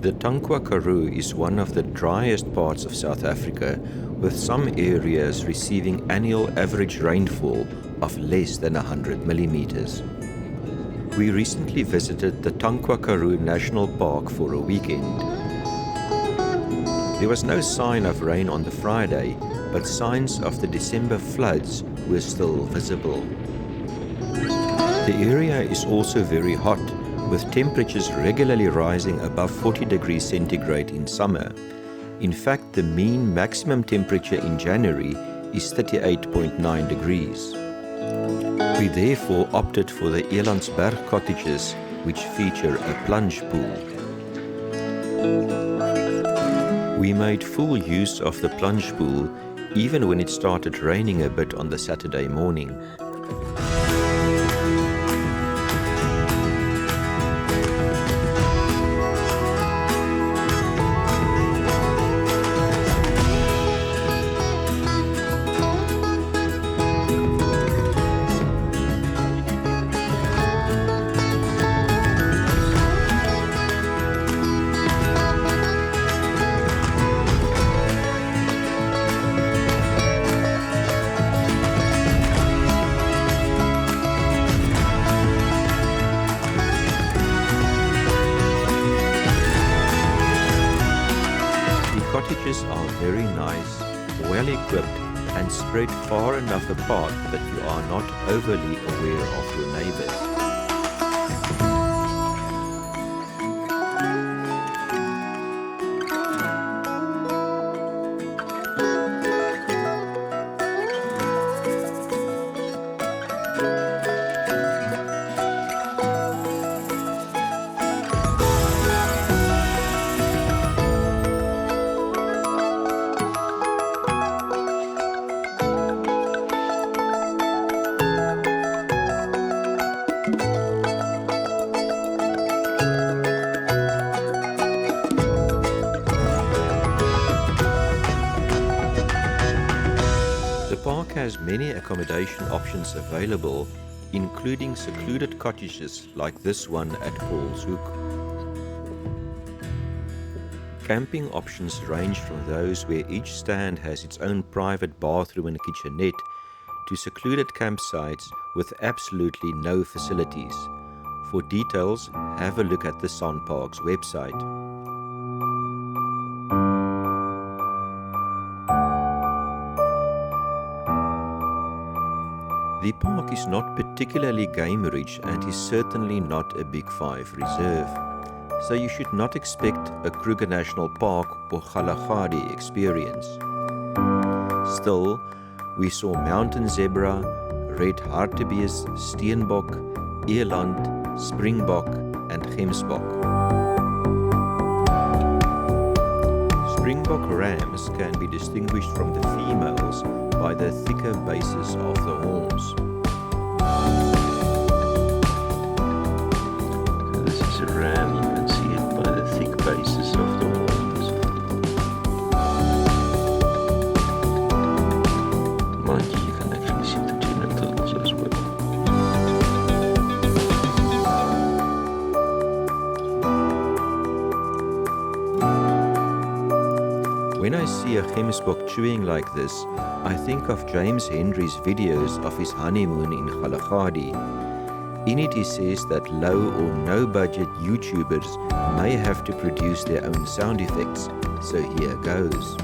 The Tankwa Karoo is one of the driest parts of South Africa, with some areas receiving annual average rainfall of less than 100 millimeters. We recently visited the Tankwa Karoo National Park for a weekend. There was no sign of rain on the Friday, but signs of the December floods were still visible. The area is also very hot, with temperatures regularly rising above 40 degrees centigrade in summer. In fact, the mean maximum temperature in January is 38.9 degrees. We therefore opted for the Elandsberg Cottages, which feature a plunge pool. We made full use of the plunge pool, even when it started raining a bit on the Saturday morning. Cottages are very nice, well equipped and spread far enough apart that you are not overly aware of your neighbors. The park has many accommodation options available, including secluded cottages like this one at Paulshoek. Camping options range from those where each stand has its own private bathroom and kitchenette to secluded campsites with absolutely no facilities. For details, have a look at the SANParks website. The park is not particularly game-rich and is certainly not a Big Five reserve, so you should not expect a Kruger National Park or Gannaga experience. Still, we saw mountain zebra, red hartebeest, steenbok, eland, springbok and gemsbok. Springbok rams can be distinguished from the females by the thicker bases of the horns. This is a ram, you can see it by the thick bases of the horns. Mind you can actually see the genitals as well. When I see a gemsbok chewing like this, I think of James Henry's videos of his honeymoon in Gannaga. In it he says that low or no budget YouTubers may have to produce their own sound effects, so here goes.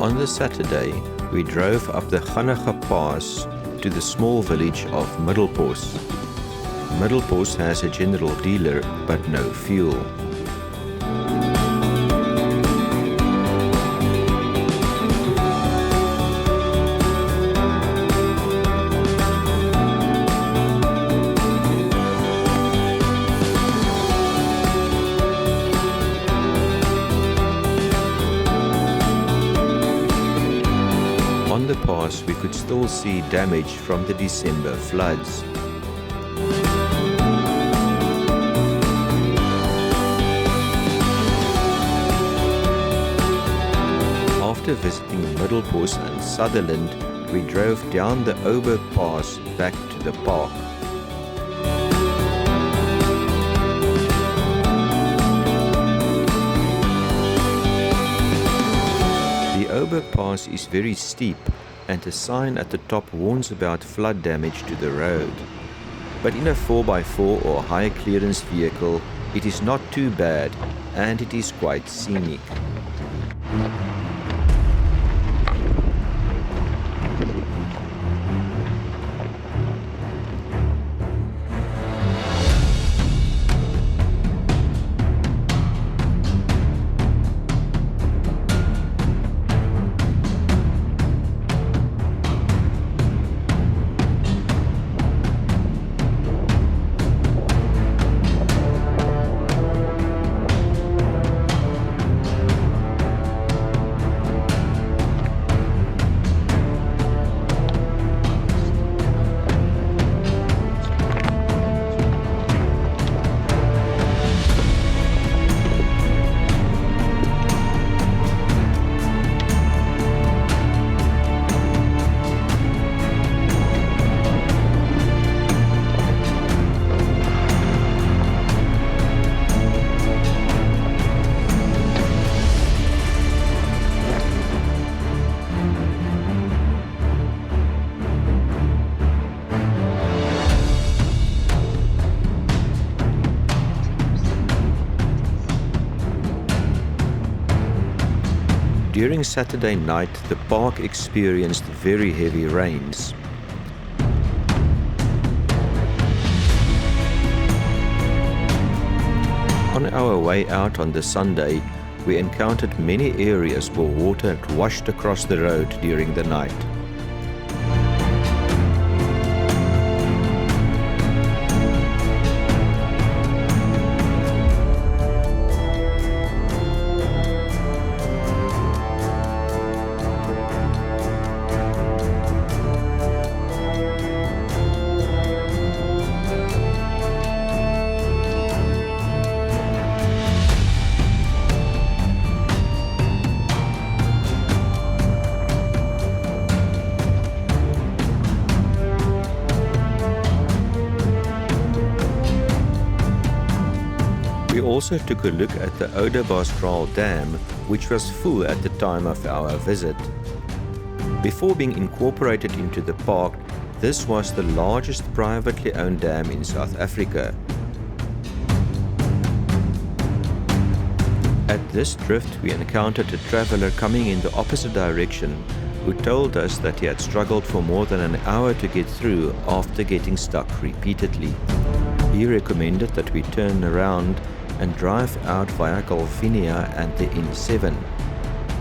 On the Saturday, we drove up the Gannaga Pass to the small village of Middelpos. Middelpos has a general dealer but no fuel. On the pass, we could still see damage from the December floods. after visiting Middelbos and Sutherland, we drove down the Ouberg Pass back to the park. The Ouberg Pass is very steep, and a sign at the top warns about flood damage to the road. But in a 4x4 or high clearance vehicle, it is not too bad, and it is quite scenic. During Saturday night, the park experienced very heavy rains. On our way out on the Sunday, we encountered many areas where water had washed across the road during the night. We also took a look at the Oudebaaskraal Dam, which was full at the time of our visit. Before being incorporated into the park, this was the largest privately owned dam in South Africa. At this drift, we encountered a traveller coming in the opposite direction who told us that he had struggled for more than an hour to get through after getting stuck repeatedly. He recommended that we turn around and drive out via Calvinia and the N7.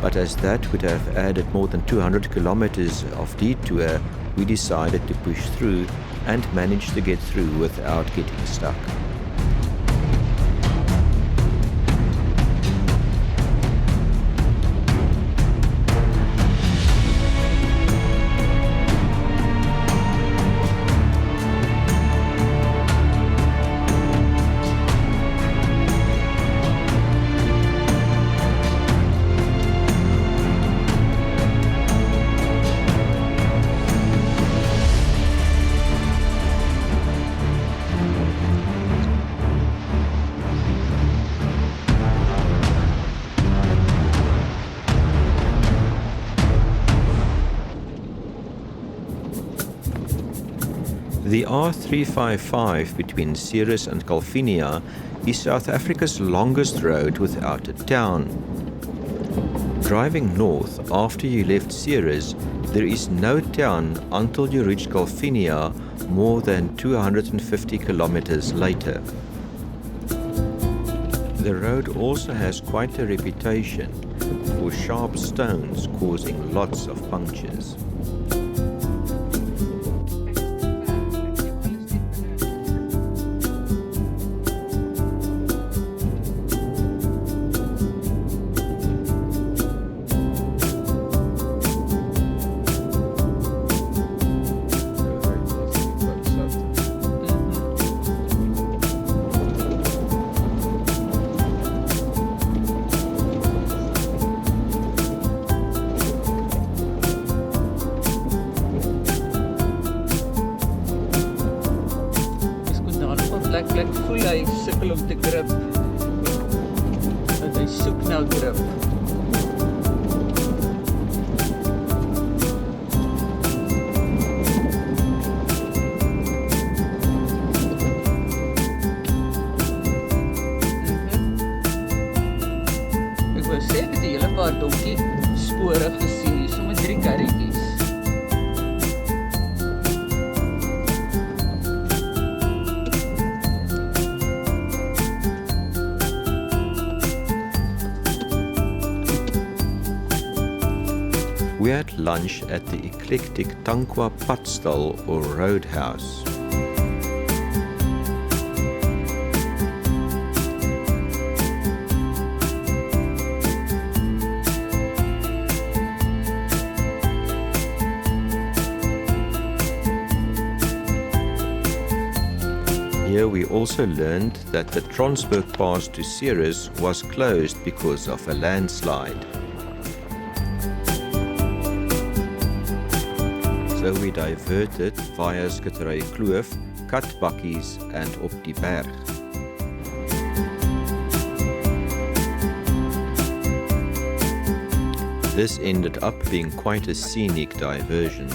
But as that would have added more than 200 kilometers of detour, we decided to push through and managed to get through without getting stuck. The R355 between Ceres and Calvinia is South Africa's longest road without a town. Driving north after you left Ceres, there is no town until you reach Calvinia more than 250 kilometers later. The road also has quite a reputation for sharp stones causing lots of punctures. nou druk. Ek wou sê, ek het 'n hele paar donkie spore gesien hier, sommer 3 karretjies. We had lunch at the eclectic Tankwa Patstal or Roadhouse. Here we also learned that the Oudebaaskraal Pass to Ceres was closed because of a landslide. So we diverted via Skittery Kloof, Katbakkies and op die berg. This ended up being quite a scenic diversion.